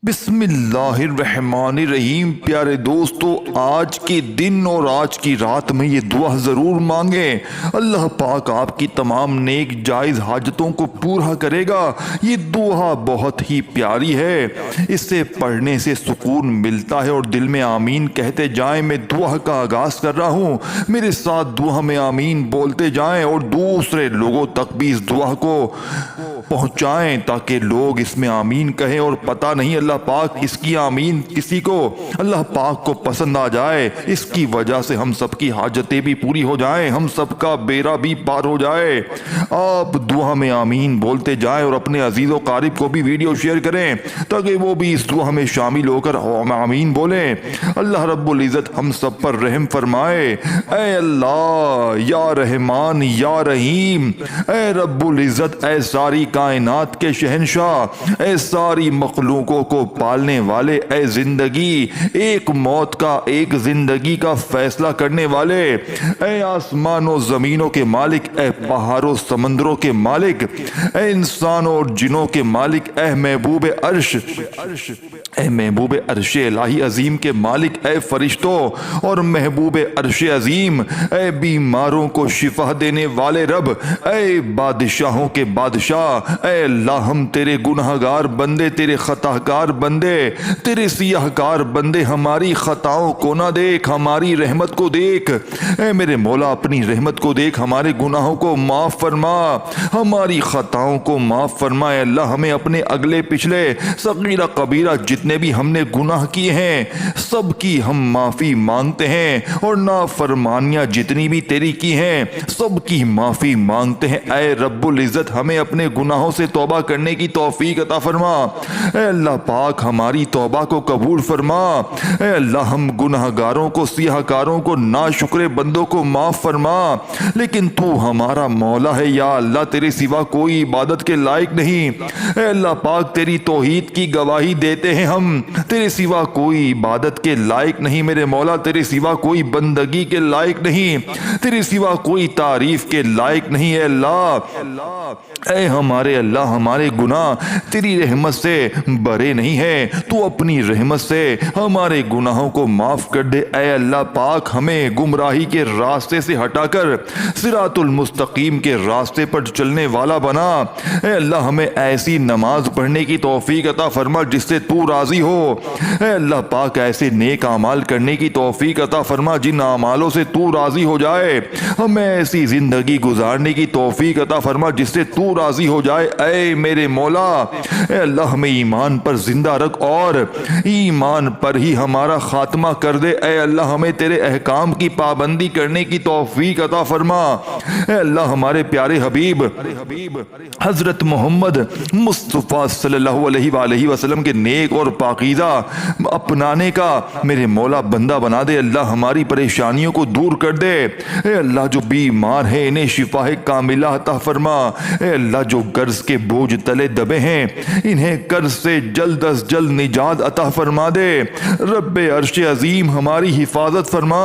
بسم اللہ الرحمن الرحیم۔ پیارے دوستو، آج کے دن اور آج کی رات میں یہ دعا ضرور مانگیں، اللہ پاک آپ کی تمام نیک جائز حاجتوں کو پورا کرے گا۔ یہ دعا بہت ہی پیاری ہے، اسے پڑھنے سے سکون ملتا ہے اور دل میں آمین کہتے جائیں۔ میں دعا کا آغاز کر رہا ہوں، میرے ساتھ دعا میں آمین بولتے جائیں اور دوسرے لوگوں تک بھی اس دعا کو پہنچائیں تاکہ لوگ اس میں آمین کہیں اور پتہ نہیں اللہ پاک اس کی آمین کسی کو اللہ پاک کو پسند آ جائے، اس کی وجہ سے ہم سب کی حاجتیں بھی پوری ہو جائیں، ہم سب کا بیڑا بھی پار ہو جائے۔ آپ دعا میں آمین بولتے جائیں اور اپنے عزیز و قارب کو بھی ویڈیو شیئر کریں تاکہ وہ بھی اس دعا میں شامل ہو کر آمین بولیں۔ اللہ رب العزت ہم سب پر رحم فرمائے۔ اے اللہ یا رحمان یا رحیم، اے رب العزت، اے ساری کائنات کے شہنشاہ، اے ساری مخلوقوں کو پالنے والے، اے زندگی ایک موت کا ایک زندگی کا فیصلہ کرنے والے، اے آسمان و زمینوں کے مالک، اے پہاڑوں سمندروں کے مالک، اے انسانوں اور جنوں کے مالک، اے محبوب عرش، اے محبوب عرش الہی عظیم کے مالک، اے فرشتوں اور محبوب عرش عظیم، اے بیماروں کو شفا دینے والے رب، اے بادشاہوں کے بادشاہ، اے اللہ ہم تیرے گناہگار بندے، تیرے خطاکار بندے، تیرے سیاہ کار بندے، ہماری خطاؤں کو نہ دیکھ، ہماری رحمت کو دیکھ۔ اے میرے مولا اپنی رحمت کو دیکھ، ہمارے گناہوں کو معاف فرما، ہماری خطاؤں کو معاف فرما۔ اے اللہ ہمیں اپنے اگلے پچھلے صغیرہ کبیرہ جتنے بھی ہم نے گناہ کیے ہیں سب کی ہم معافی مانگتے ہیں، اور نافرمانیاں جتنی بھی تیری کی ہیں سب کی معافی مانگتے ہیں۔ اے رب العزت ہمیں اپنے گناہوں سے توبہ کرنے کی توفیق عطا فرما۔ اے اللہ پاک ہماری توبہ کو قبول فرما۔ اے اللہ ہم گناہگاروں کو، سیاہ کاروں کو، ناشکرے بندوں کو معاف فرما، لیکن تو ہمارا مولا ہے یا اللہ، تیرے سوا کوئی عبادت کے لائق نہیں۔ اے اللہ پاک تیری توحید کی گواہی دیتے ہیں ہم، تیرے سوا کوئی عبادت کے لائق نہیں میرے مولا، تیرے سوا کوئی بندگی کے لائق نہیں، تیرے سوا کوئی تعریف کے لائق نہیں۔ اے اللہ، اے ہمارے اللہ، ہمارے گناہ تیری رحمت سے برے نہیں ہیں، تو اپنی رحمت سے ہمارے گناہوں کو معاف کر دے۔ اے اللہ پاک ہمیں گمراہی کے راستے سے ہٹا کر صراط المستقیم کے راستے پر چلنے والا بنا۔ اے اللہ ہمیں ایسی نماز پڑھنے کی توفیق عطا فرما جس سے تو راضی ہو۔ اے اللہ پاک ایسے نیک اعمال کرنے کی توفیق عطا فرما جن اعمالوں سے تو راضی ہو جائے، ہمیں ایسی زندگی گزارنے کی توفیق عطا فرما جس سے تو راضی ہو جائے۔ اے میرے مولا، اے اللہ ہمیں ایمان پر زندہ رکھ اور ایمان پر ہی ہمارا خاتمہ کر دے۔ اے اللہ ہمیں تیرے احکام کی پابندی کرنے کی توفیق عطا فرما۔ اے اللہ ہمارے پیارے حبیب حضرت محمد مصطفیٰ صلی اللہ علیہ وآلہ وسلم کے نیک اور پاکیزہ اپنانے کا میرے مولا بندہ بنا دے۔ اللہ ہماری پریشانیوں کو دور کر دے۔ اے اللہ جو بیمار ہیں انہیں شفا کاملہ عطا فرما۔ اے اللہ جو قرض کے بوجھ تلے دبے ہیں انہیں قرض سے جلد از جلد نجات عطا فرما دے۔ رب عرش عظیم ہماری حفاظت فرما۔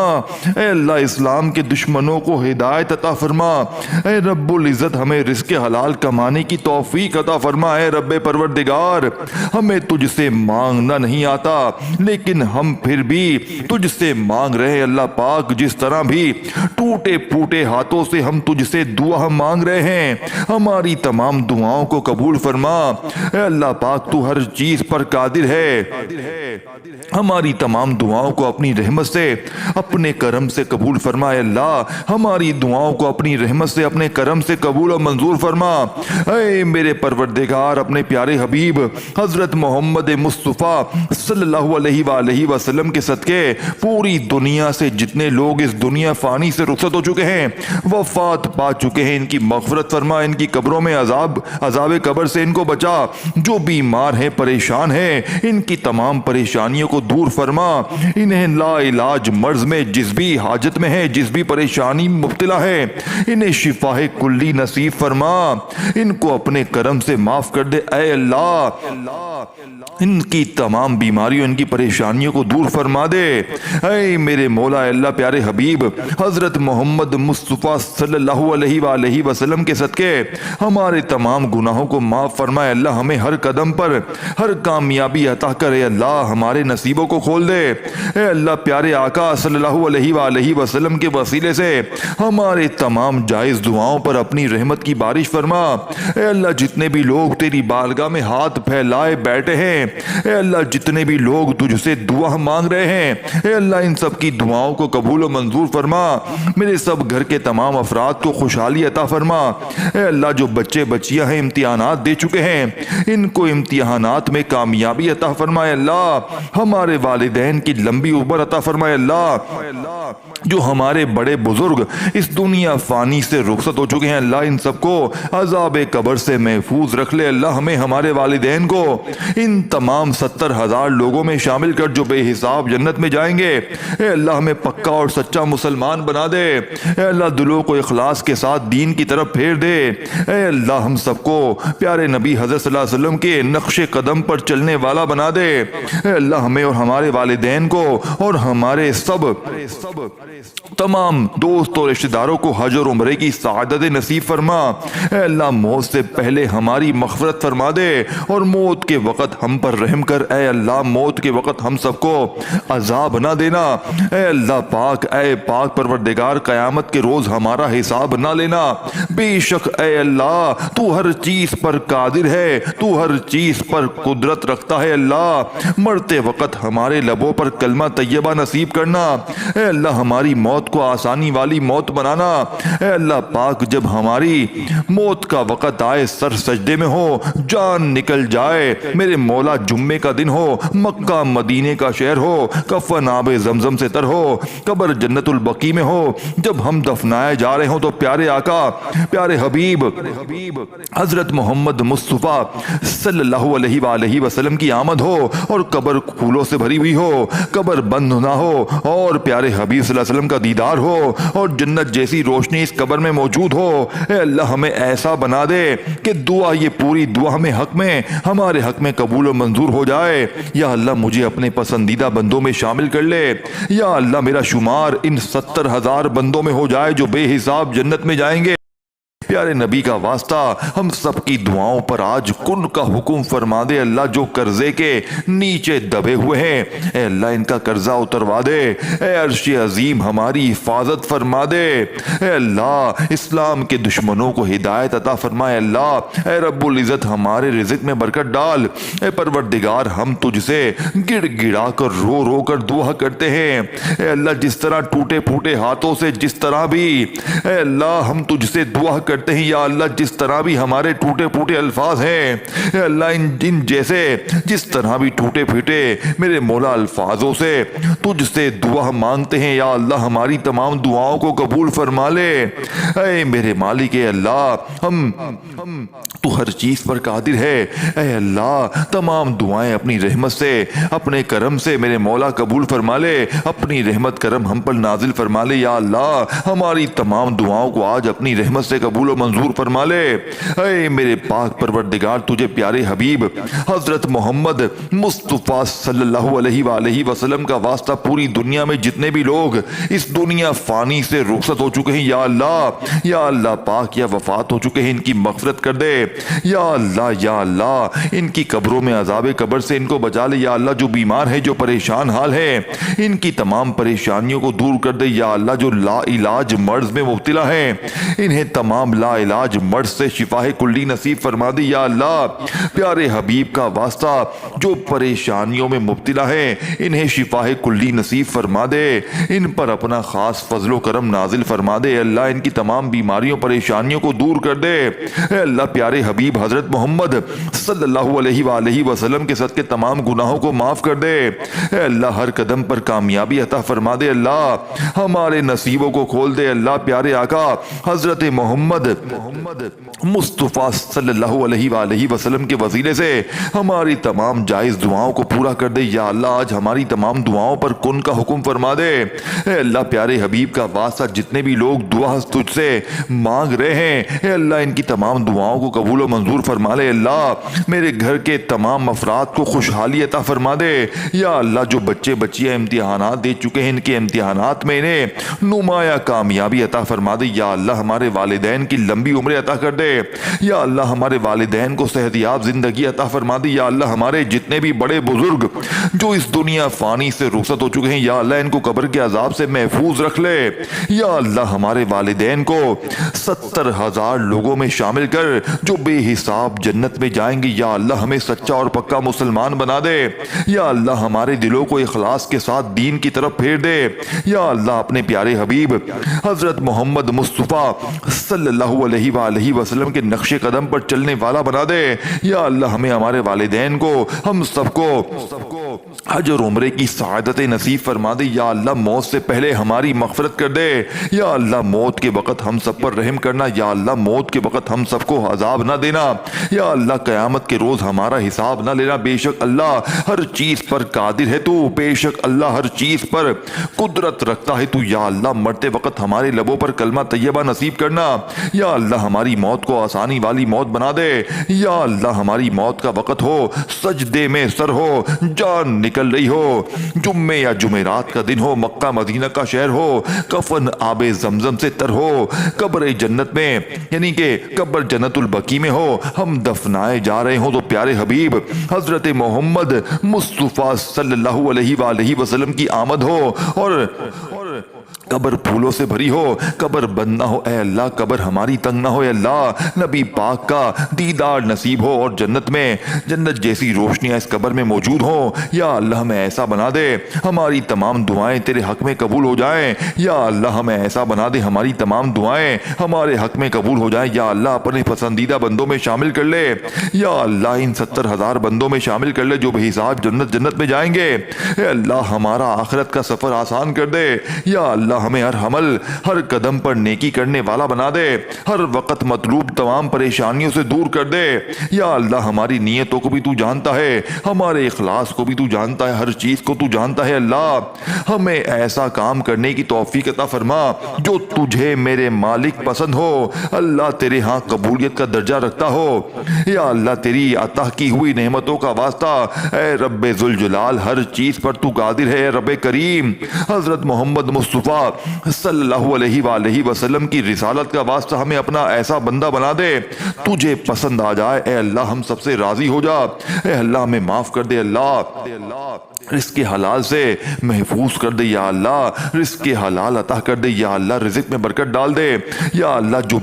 اے اللہ اسلام کے دشمنوں کو ہدایت عطا فرما۔ اے رب العزت ہمیں رزق حلال کمانے کی توفیق عطا فرما۔ اے رب پروردگار ہمیں تجھ سے مانگنا نہیں آتا لیکن ہم پھر بھی تجھ سے مانگ رہے۔ اللہ پاک جس طرح بھی ٹوٹے پھوٹے ہاتھوں سے ہم تجھ سے دعا مانگ رہے ہیں ہماری تمام دعاؤں کو قبول فرما۔ اے اللہ پاک تو ہر چیز پر قادر ہے، ہماری تمام دعاؤں کو اپنی رحمت سے اپنے کرم سے قبول فرما۔ اے اللہ ہماری دعاؤں کو اپنی رحمت سے اپنے کرم سے قبول و منظور فرما۔ اے میرے پروردگار اپنے پیارے حبیب حضرت محمد مصطفیٰ صلی اللہ علیہ وآلہ وسلم کے صدقے پوری دنیا سے جتنے لوگ اس دنیا فانی سے رخصت ہو چکے ہیں، وفات پا چکے ہیں، ان کی مغفرت فرما، ان کی قبروں میں عذاب قبر سے ان کو بچا، جو بیمار ہیں پریشان ہیں ان کی تمام پریشانیوں کو دور فرما، انہیں لا علاج مرض میں جس بھی حاجت میں ہے، جس بھی پریشانی مبتلا ہے انہیں شفا کلی نصیب فرما، ان کو اپنے کرم سے معاف کر دے۔ اے اللہ ان کی تمام بیماریوں ان کی پریشانیوں کو دور فرما دے۔ اے میرے مولا اللہ پیارے حبیب حضرت محمد مصطفیٰ صلی اللہ علیہ وآلہ وسلم کے صدقے ہمارے تمام گناہوں کو معاف فرمائے اللہ، ہمیں ہر قدم پر ہر کامیابی عطا کرے اللہ، ہمارے نصیبوں کو کھول دے۔ اے اللہ پیارے آقا صلی اللہ علیہ وآلہ وسلم کے وسیلے سے ہمارے تمام جائز دعاؤں پر اپنی رحمت کی بارش فرما۔ اے اللہ جتنے بھی لوگ تیری بارگاہ میں ہاتھ پھیلائے بیٹھے ہیں، اے اللہ جتنے بھی لوگ تجھ سے دعا مانگ رہے ہیں، اے اللہ ان سب کی دعاؤں کو قبول و منظور فرما۔ میرے سب گھر کے تمام افراد کو خوشحالی عطا فرما۔ اے اللہ جو بچے بچیاں ہیں امتحانات دے چکے ہیں، ان کو امتحانات میں کامیابی عطا فرمائے اللہ، ہمارے والدین کی لمبی عمر عطا فرمائے اللہ، جو ہمارے بڑے بزرگ اس دنیا فانی سے رخصت ہو چکے ہیں اللہ ان سب کو عذاب قبر سے محفوظ رکھ لے اللہ، ہمیں ہمارے والدین کو ان تمام 70,000 لوگوں میں شامل کر جو بے حساب جنت میں جائیں گے۔ اے اللہ ہمیں پکا اور سچا مسلمان بنا دے، اے اللہ دلوں کو اخلاص کے ساتھ دین کی طرف پھیر دے۔ اے اللہ ہم سب کو پیارے نبی حضرت صلی اللہ علیہ وسلم کے نقش قدم پر چلنے والا بنا دے۔ اے اللہ ہمیں اور ہمارے والدین کو اور ہمارے سب تمام دوست اور رشتہ داروں کو حج اور عمرے کی سعادت نصیب فرما۔ اے اللہ موت سے پہلے ہماری مغفرت فرما دے اور موت کے وقت ہم پر رحم کر۔ اے اللہ موت کے وقت ہم سب کو عذاب نہ دینا۔ اے اللہ پاک اے پاک پروردگار قیامت کے روز ہمارا حساب نہ لینا، بے شک اے اللہ تو ہر چیز پر قادر ہے، تو ہر چیز پر قدرت رکھتا ہے اللہ، مرتے وقت ہمارے لبوں پر کلمہ طیبہ نصیب کرنا۔ اے اللہ ہماری موت کو آسانی والی موت بنانا۔ اے اللہ پاک جب ہماری موت کا وقت آئے سر سجدے میں ہو، جان نکل جائے، میرے مولا جمعے کا دن ہو، مکہ مدینے کا شہر ہو، کفن آب زمزم سے تر ہو، قبر جنت البقیع میں ہو، جب ہم دفنائے جا رہے ہوں تو پیارے آقا پیارے حبیب حضرت محمد مصطفیٰ صلی اللہ علیہ وآلہ وسلم کی آمد ہو اور قبر پھولوں سے بھری ہوئی ہو، قبر بند نہ ہو اور پیارے حبیب صلی اللہ علیہ وسلم کا دیدار ہو اور جنت جیسی روشنی اس قبر میں موجود ہو۔ اے اللہ ہمیں ایسا بنا دے کہ دعا یہ پوری دعا ہمیں حق میں ہمارے حق میں قبول و منظور ہو جائے۔ یا اللہ مجھے اپنے پسندیدہ بندوں میں شامل کر لے، یا اللہ میرا شمار ان 70,000 بندوں میں ہو جائے جو بے حساب جنت میں جائیں گے۔ پیارے نبی کا واسطہ ہم سب کی دعاؤں پر آج کن کا حکم فرما دے اللہ، جو قرضے کے نیچے دبے ہوئے ہیں اے اللہ ان کا قرضہ اتروا دے، اے عرش عظیم ہماری حفاظت فرما دے، اے اللہ اسلام کے دشمنوں کو ہدایت عطا فرمائے اللہ، اے رب العزت ہمارے رزق میں برکت ڈال۔ اے پروردگار ہم تجھ سے گڑ گڑا کر رو رو کر دعا کرتے ہیں، اے اللہ جس طرح ٹوٹے پھوٹے ہاتھوں سے جس طرح بھی اے اللہ ہم تجھ سے دعا کرتے ہیں، یا اللہ جس طرح بھی ہمارے ٹوٹے پھوٹے الفاظ ہیں اے اللہ ان جیسے جس طرح بھی ٹوٹے پھوٹے میرے مولا الفاظوں سے تجھ سے دعا مانگتے ہیں، یا اللہ ہماری تمام دعاؤں کو قبول فرما لے۔ اے میرے مالک اے اللہ ہم تو ہر چیز پر قادر ہے، اے اللہ تمام دعائیں اپنی رحمت سے اپنے کرم سے میرے مولا قبول فرما لے، اپنی رحمت کرم ہم پر نازل فرما لے، یا اللہ ہماری تمام دعاؤں کو آج اپنی رحمت سے قبول و منظور فرما لے۔ اے میرے پاک پروردگار تجھے پیارے حبیب حضرت محمد مصطفیٰ صلی اللہ علیہ وآلہ وسلم کا واسطہ پوری دنیا میں جتنے بھی لوگ اس دنیا فانی سے رخصت ہو چکے ہیں یا اللہ پاک یا وفات ہو چکے ہیں ان کی مغفرت کر دے، یا اللہ ان کی قبروں میں عذاب قبر سے ان کو بچا لے، یا اللہ جو بیمار ہے جو پریشان حال ہے ان کی تمام پریشانیوں کو دور کر دے، یا اللہ جو لا علاج مرض میں مبتلا ہیں انہیں تمام لا علاج مرض سے شفا کلی نصیب فرما دی، یا اللہ پیارے حبیب کا واسطہ جو پریشانیوں میں مبتلا ہیں انہیں شفا کلی نصیب فرما دے، ان پر اپنا خاص فضل و کرم نازل فرما دے، اللہ ان کی تمام بیماریوں پریشانیوں کو دور کر دے، اے اللہ پیارے حبیب حضرت محمد صلی اللہ علیہ وآلہ وسلم کے صدقے تمام گناہوں کو معاف کر دے، اے اللہ ہر قدم پر کامیابی عطا فرما دے، اللہ ہمارے نصیبوں کو کھول دے، اللہ پیارے آقا حضرت محمد مصطفیٰ صلی اللہ علیہ وآلہ وسلم کے وسیلے سے ہماری تمام جائز دعاؤں کو پورا کر دے یا اللہ۔ آج ہماری تمام دعاؤں پر کن کا حکم فرما دے اے اللہ۔ پیارے حبیب کا واسطہ جتنے بھی لوگ دعا تجھ سے مانگ رہے ہیں اے اللہ ان کی تمام دعاؤں کو قبول و منظور فرما لے اللہ۔ میرے گھر کے تمام افراد کو خوشحالی عطا فرما دے یا اللہ۔ جو بچے بچیاں امتحانات دے چکے ہیں ان کے امتحانات میں انہیں نمایاں کامیابی عطا فرما دے یا اللہ۔ ہمارے والدین کی لمبی عمر عطا کر دے یا اللہ۔ ہمارے والدین کو صحت یاب زندگی عطا فرما دے یا اللہ۔ ہمارے جتنے بھی بڑے بزرگ جو اس دنیا فانی سے رخصت ہو چکے ہیں یا اللہ ان کو قبر کے عذاب سے محفوظ رکھ لے یا اللہ۔ ہمارے والدین کو 70,000 لوگوں میں شامل کر جو بے حساب جنت میں جائیں گے یا اللہ۔ ہمیں سچا اور پکا مسلمان بنا دے یا اللہ۔ ہمارے دلوں کو اخلاص کے ساتھ دین کی طرف پھیر دے یا اللہ۔ اپنے پیارے حبیب حضرت محمد مصطفیٰ صلی اللہ علیہ وآلہ وسلم کے نقش قدم پر چلنے والا بنا دے یا اللہ۔ ہمیں ہمارے والدین کو ہم سب کو حج اور عمرے کی سعادت نصیب فرما دے یا اللہ۔ موت سے پہلے ہماری مغفرت کر دے یا اللہ۔ موت کے وقت ہم سب پر رحم کرنا یا اللہ۔ موت کے وقت ہم سب کو عذاب نہ دینا یا اللہ۔ قیامت کے روز ہمارا حساب نہ لینا۔ بے شک اللہ ہر چیز پر قادر ہے تو، بے شک اللہ ہر چیز پر قدرت رکھتا ہے تو یا اللہ۔ مرتے وقت ہمارے لبوں پر کلمہ طیبہ نصیب کرنا یا اللہ۔ ہماری موت کو آسانی والی موت بنا دے یا اللہ۔ ہماری موت کا وقت ہو سجدے میں سر ہو، جان نکل رہی ہو، جمعے یا جمعرات کا دن ہو، مکہ مدینہ کا شہر ہو، کفن آب زمزم سے تر ہو، قبر جنت میں یعنی کہ قبر جنت البقیع میں ہو، ہم دفنائے جا رہے ہوں تو پیارے حبیب حضرت محمد مصطفیٰ صلی اللہ علیہ وآلہ وسلم کی آمد ہو اور قبر پھولوں سے بھری ہو، قبر بند نہ ہو اے اللہ۔ قبر ہماری تنگ نہ ہو اے اللہ۔ نبی پاک کا دیدار نصیب ہو اور جنت میں جنت جیسی روشنیاں اس قبر میں موجود ہوں یا اللہ۔ ہمیں ایسا بنا دے ہماری تمام دعائیں تیرے حق میں قبول ہو جائیں یا اللہ۔ ہمیں ایسا بنا دے ہماری تمام دعائیں ہمارے حق میں قبول ہو جائیں یا اللہ۔ اپنے پسندیدہ بندوں میں شامل کر لے یا اللہ۔ ان 70,000 بندوں میں شامل کر لے جو بے حساب جنت میں جائیں گے اے اللہ۔ ہمارا آخرت کا سفر آسان کر دے یا اللہ۔ ہمیں ہر حمل ہر قدم پر نیکی کرنے والا بنا دے، ہر وقت مطلوب تمام پریشانیوں سے دور کر دے یا اللہ۔ ہماری نیتوں کو بھی تو جانتا ہے، ہمارے اخلاص کو بھی تو جانتا ہے، ہر چیز کو تو جانتا ہے اللہ۔ ہمیں ایسا کام کرنے کی توفیق عطا فرما جو تجھے میرے مالک پسند ہو اللہ، تیرے ہاں قبولیت کا درجہ رکھتا ہو یا اللہ۔ تیری عطا کی ہوئی نعمتوں کا واسطہ اے رب ذوالجلال، ہر چیز پر تو قادر ہے اے رب کریم۔ حضرت محمد مصطفیٰ صلی اللہ علیہ وآلہ وسلم کی رسالت کا واسطہ ہمیں اپنا ایسا بندہ بنا دے تجھے پسند آ جائے اے اللہ۔ ہم سب سے راضی ہو جا اے اللہ۔ ہمیں معاف کر دے اللہ۔ رزق حلال سے محفوظ کر دے یا اللہ۔ رزق حلال عطا کر دے یا اللہ۔ رزق میں برکت ڈال دے یا اللہ۔ جو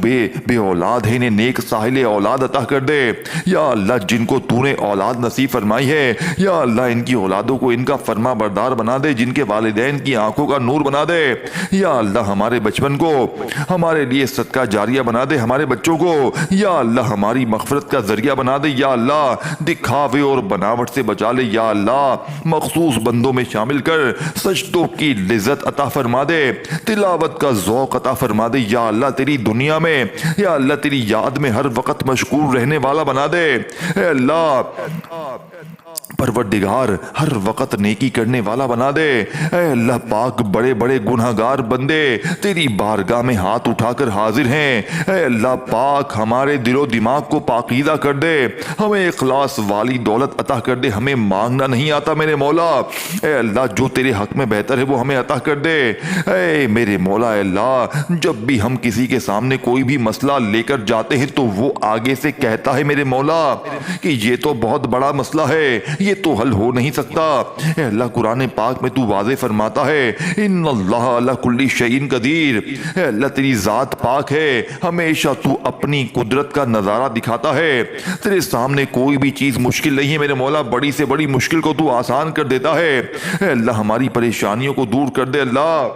بے اولاد ہے انہیں نیک صاحب اولاد عطا کر دے یا اللہ۔ جن کو تو نے اولاد نصیب فرمائی ہے یا اللہ، ان کی اولادوں کو ان کا فرما بردار بنا دے، جن کے والدین کی آنکھوں کا نور بنا دے یا اللہ۔ ہمارے بچپن کو ہمارے لیے صدقہ جاریہ بنا دے، ہمارے بچوں کو یا اللہ ہماری مغفرت کا ذریعہ بنا دے یا اللہ۔ دکھاوے اور بناوٹ سے بچا لے یا اللہ۔ مخصوص بندوں میں شامل کر سجدوں کی لذت عطا فرما دے، تلاوت کا ذوق عطا فرما دے یا اللہ۔ تیری دنیا میں یا اللہ تیری یاد میں ہر وقت مشغول رہنے والا بنا دے اے اللہ۔ پروردگار ہر وقت نیکی کرنے والا بنا دے اے اللہ پاک۔ بڑے بڑے گناہگار بندے تیری بارگاہ میں ہاتھ اٹھا کر حاضر ہیں اے اللہ پاک۔ ہمارے دل و دماغ کو پاکیزہ کر دے، ہمیں اخلاص والی دولت عطا کر دے۔ ہمیں مانگنا نہیں آتا میرے مولا اے اللہ، جو تیرے حق میں بہتر ہے وہ ہمیں عطا کر دے اے میرے مولا اے اللہ۔ جب بھی ہم کسی کے سامنے کوئی بھی مسئلہ لے کر جاتے ہیں تو وہ آگے سے کہتا ہے میرے مولا کہ یہ تو بہت بڑا مسئلہ ہے، یہ تو حل ہو نہیں سکتا اے اللہ۔ قرآن پاک میں تو واضح فرماتا ہے ان اللہ علی کل شیء قدیر اے اللہ۔ تیری ذات پاک ہے، ہمیشہ تو اپنی قدرت کا نظارہ دکھاتا ہے۔ تیرے سامنے کوئی بھی چیز مشکل نہیں ہے میرے مولا، بڑی سے بڑی مشکل کو تو آسان کر دیتا ہے اے اللہ۔ ہماری پریشانیوں کو دور کر دے اللہ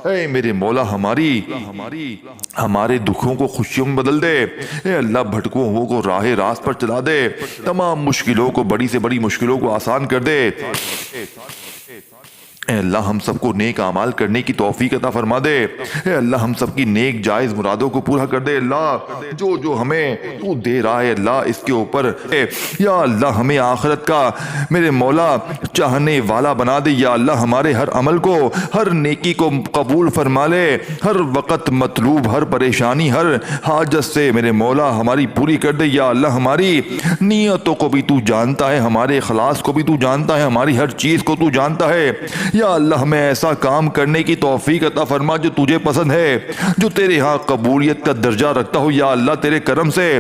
اے میرے مولا۔ ہمارے دکھوں کو خوشیوں میں بدل دے اے اللہ۔ بھٹکوں کو راہ راست پر چلا دے، تمام مشکلوں کو، بڑی سے بڑی مشکلوں کو آسان کر دے اے اللہ ہم سب کو نیک اعمال کرنے کی توفیق عطا فرما دے۔ اے اللہ ہم سب کی نیک جائز مرادوں کو پورا کر دے۔ اللہ جو ہمیں تو دے رہا ہے اللہ اس کے اوپر یا اللہ ہمیں آخرت کا میرے مولا چاہنے والا بنا دے۔ یا اللہ ہمارے ہر عمل کو، ہر نیکی کو قبول فرما لے۔ ہر وقت مطلوب، ہر پریشانی، ہر حاجت سے میرے مولا ہماری پوری کر دے۔ یا اللہ ہماری نیتوں کو بھی تو جانتا ہے، ہمارے اخلاص کو بھی تو جانتا ہے، ہماری ہر چیز کو تو جانتا ہے۔ یا اللہ ہمیں ایسا کام کرنے کی توفیق عطا فرما جو تجھے پسند ہے، جو تیرے ہاں قبولیت کا درجہ رکھتا ہو۔ یا اللہ تیرے کرم سے،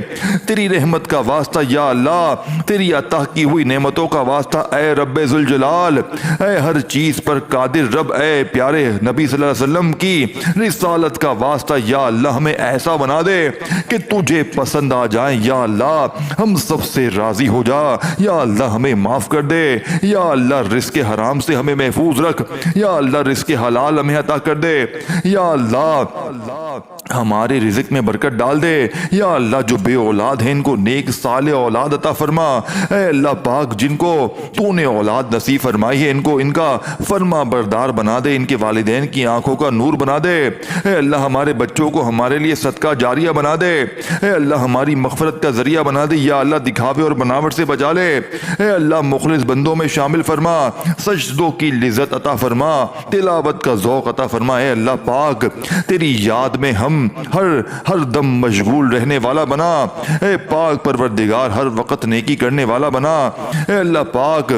تیری رحمت کا واسطہ، یا اللہ تیری عطا کی ہوئی نعمتوں کا واسطہ، اے رب ذوالجلال، اے ہر چیز پر قادر رب، اے پیارے نبی صلی اللہ علیہ وسلم کی رسالت کا واسطہ، یا اللہ ہمیں ایسا بنا دے کہ تجھے پسند آ جائیں۔ یا اللہ ہم سب سے راضی ہو جا۔ یا اللہ ہمیں معاف کر دے۔ یا اللہ رزق حرام سے ہمیں محفوظ رکھ۔ یا اللہ رزق حلال ہمیں عطا کر دے۔ یا اللہ ہمارے رزق میں برکت ڈال دے۔ یا اللہ جو بے اولاد ہیں ان کو نیک صالح اولاد عطا فرما۔ اے اللہ پاک جن کو تو نے اولاد نصیب فرمائی ہے ان کو ان کا فرما بردار بنا دے، ان کے والدین کی آنکھوں کا نور بنا دے۔ اے اللہ ہمارے بچوں کو ہمارے لیے صدقہ جاریہ بنا دے۔ اے اللہ ہماری مغفرت کا ذریعہ بنا دے۔ یا اللہ دکھاوے اور بناوٹ سے بچا لے۔ اے اللہ مخلص بندوں میں شامل فرما، سجدوں کی لذت عطا فرما، تلاوت کا ذوق عطا فرما۔ اے اللہ پاک تیری یاد میں ہم ہر دم مشغول رہنے والا بنا۔ اے پاک پروردگار ہر وقت نیکی کرنے والا بنا۔ اے اللہ پاک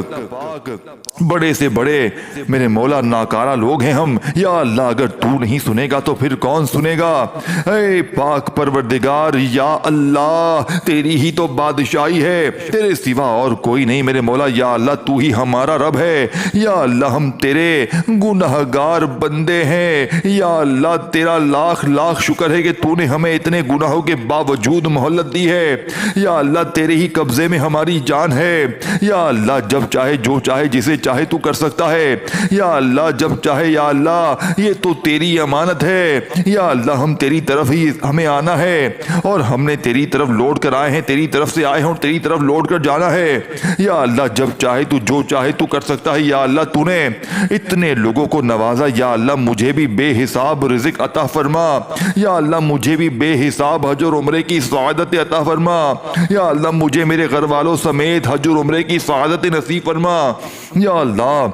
بڑے سے بڑے میرے مولا ناکارہ لوگ ہیں ہم، یا اللہ اگر تو نہیں سنے گا تو پھر کون سنے گا؟ اے پاک پروردگار یا اللہ تیری ہی تو بادشاہی ہے، تیرے سوا اور کوئی نہیں میرے مولا۔ یا اللہ تو ہی ہمارا رب ہے۔ یا اللہ ہم تیرے گناہگار بندے ہیں۔ یا اللہ تیرا لاکھ لاکھ شکر ہے کہ تو نے ہمیں اتنے گناہوں کے باوجود مہلت دی ہے۔ یا اللہ تیرے ہی قبضے میں ہماری جان ہے۔ یا اللہ جب چاہے جو چاہے جسے چاہے تو کر سکتا ہے۔ یا اللہ جب چاہے یا اللہ یہ تو تیری امانت ہے۔ یا اللہ ہم تیری طرف ہی ہمیں آنا ہے اور ہم نے تیری طرف لوٹ کر آئے ہیں، تیری طرف سے آئے ہیں اور تیری طرف لوٹ کر جانا ہے۔ یا اللہ جب چاہے تو جو چاہے تو کر سکتا ہے۔ یا اللہ تو نے اتنے لوگوں کو نوازا، یا اللہ مجھے بھی بے حساب رزق عطا فرما۔ یا اللہ مجھے بھی بے حساب حج اور عمرے کی سعادت عطا فرما۔ یا اللہ مجھے میرے گھر والوں سمیت حج اور عمرے کی سعادت نصیب فرما۔ یا اللہ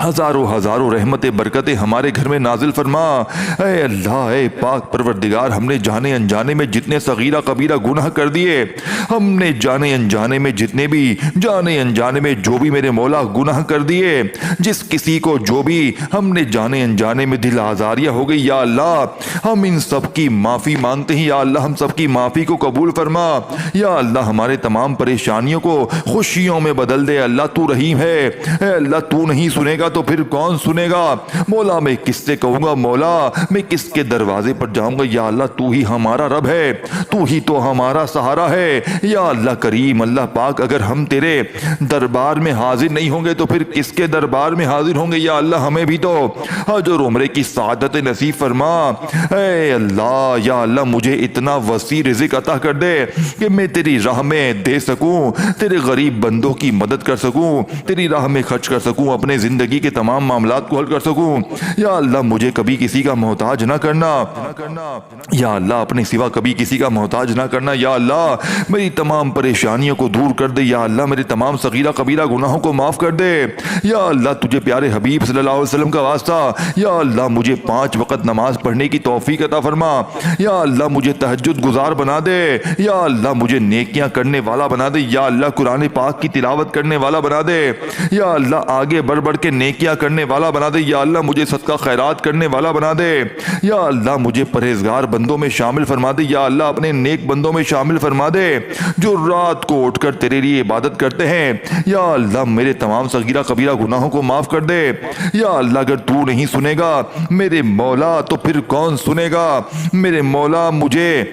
ہزاروں ہزاروں رحمت برکتیں ہمارے گھر میں نازل فرما۔ اے اللہ اے پاک پروردگار ہم نے جانے انجانے میں جتنے صغیرہ کبیرہ گناہ کر دیے، ہم نے جانے انجانے میں جتنے بھی جانے انجانے میں جو بھی میرے مولا گناہ کر دیے، جس کسی کو جو بھی ہم نے جانے انجانے میں دل آزاریاں ہو گئی، یا اللہ ہم ان سب کی معافی مانگتے ہیں۔ یا اللہ ہم سب کی معافی کو قبول فرما۔ یا اللہ ہمارے تمام پریشانیوں کو خوشیوں میں بدل دے۔ اللہ تو رحیم ہے۔ اے اللہ تو نہیں سنے گا تو پھر کون سنے گا؟ مولا میں کس سے کہوں گا؟ مولا میں کس کے دروازے پر جاؤں گا؟ یا اللہ تو ہی ہمارا رب ہے، تو ہی تو ہمارا سہارا ہے۔ یا اللہ کریم اللہ پاک اگر ہم تیرے دربار میں حاضر نہیں ہوں گے تو پھر کس کے دربار میں حاضر ہوں گے؟ یا اللہ ہمیں بھی تو حج اور عمرے کی سعادت نصیب فرما۔ اے اللہ یا اللہ مجھے اتنا وسیع رزق عطا کر دے کہ میں تیری راہ میں دے سکوں، تیرے غریب بندوں کی مدد کر سکوں، تیری راہ میں خرچ کر سکوں، اپنے زندگی کے تمام معاملات کو حل کر سکوں۔ یا اللہ مجھے کبھی کسی کا محتاج نہ کرنا، یا اللہ اپنے سوا کبھی کسی کا محتاج نہ کرنا۔ یا اللہ میری تمام پریشانیوں کو دور کر دے۔ یا اللہ میرے تمام صغیرہ کبیرہ گناہوں کو معاف کر دے۔ یا اللہ تجھے پیارے حبیب صلی اللہ علیہ وسلم کا واسطہ، یا اللہ مجھے 5 وقت نماز پڑھنے کی توفیق عطا فرما۔ یا اللہ مجھے تہجد گزار بنا دے۔ یا اللہ مجھے نیکیاں کرنے والا بنا دے۔ یا اللہ قرآن پاک کی تلاوت کرنے والا بنا دے۔ یا اللہ آگے بڑھ بڑھ کے نیکیاں کرنے والا بنا دے۔ یا اللہ مجھے صدقہ خیرات کرنے والا بنا دے۔ یا اللہ مجھے پرہیزگار بندوں میں شامل فرما دے۔ یا اللہ اپنے نیک بندوں میں شامل فرما دے جو رات کو اٹھ کر تیرے لیے عبادت کرتے ہیں۔ یا اللہ میرے تمام صغیرہ کبیرہ گناہوں کو معاف کر دے۔ یا اللہ اگر تو نہیں سنے گا میرے مولا تو پھر کون سنے گا؟ میرے مولا مجھے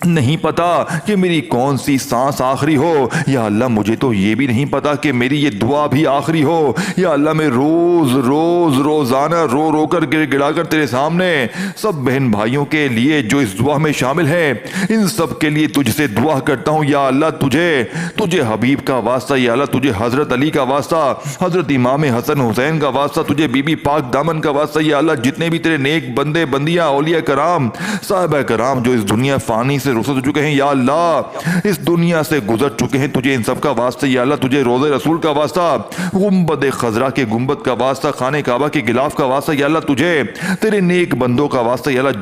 نہیں پتا کہ میری کون سی سانس آخری ہو، یا اللہ مجھے تو یہ بھی نہیں پتا کہ میری یہ دعا بھی آخری ہو، یا اللہ میں روزانہ رو رو کر گر گڑا کر تیرے سامنے سب بہن بھائیوں کے لیے جو اس دعا میں شامل ہیں، ان سب کے لیے تجھ سے دعا کرتا ہوں یا اللہ تجھے حبیب کا واسطہ، یا اللہ تجھے حضرت علی کا واسطہ، حضرت امام حسن حسین کا واسطہ، تجھے بی بی پاک دامن کا واسطہ، یا اللہ جتنے بھی تیرے نیک بندے بندیاں اولیاء کرام صحابہ کرام جو اس دنیا فانی سے رخصت ہو چکے ہیں، یا اللہ اس دنیا سے گزر چکے ہیں، تجھے ان سب کا واسطہ، یا اللہ تجھے روضہ رسول کا واسطہ، گنبد خضرا کے گنبد کا واسطہ، خانہ کعبہ کے غلاف کا واسطہ، یا اللہ تجھے تیرے نیک بندوں کا واسطہ، یا اللہ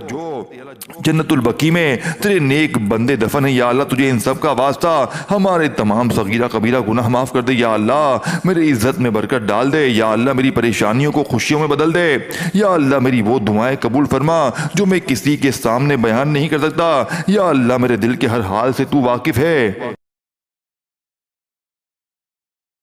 جو جنت البقیع میں تیرے نیک بندے دفن ہیں، یا اللہ تجھے ان سب کا واسطہ، ہمارے تمام صغیرہ کبیرہ گناہ معاف کر دے، یا اللہ میری عزت میں برکت ڈال دے، یا اللہ میری پریشانیوں کو خوشیوں میں بدل دے، یا اللہ میری وہ دعائیں قبول فرما جو میں کسی کے سامنے بیان نہیں کر سکتا، یا اللہ میرے دل کے ہر حال سے تو واقف ہے۔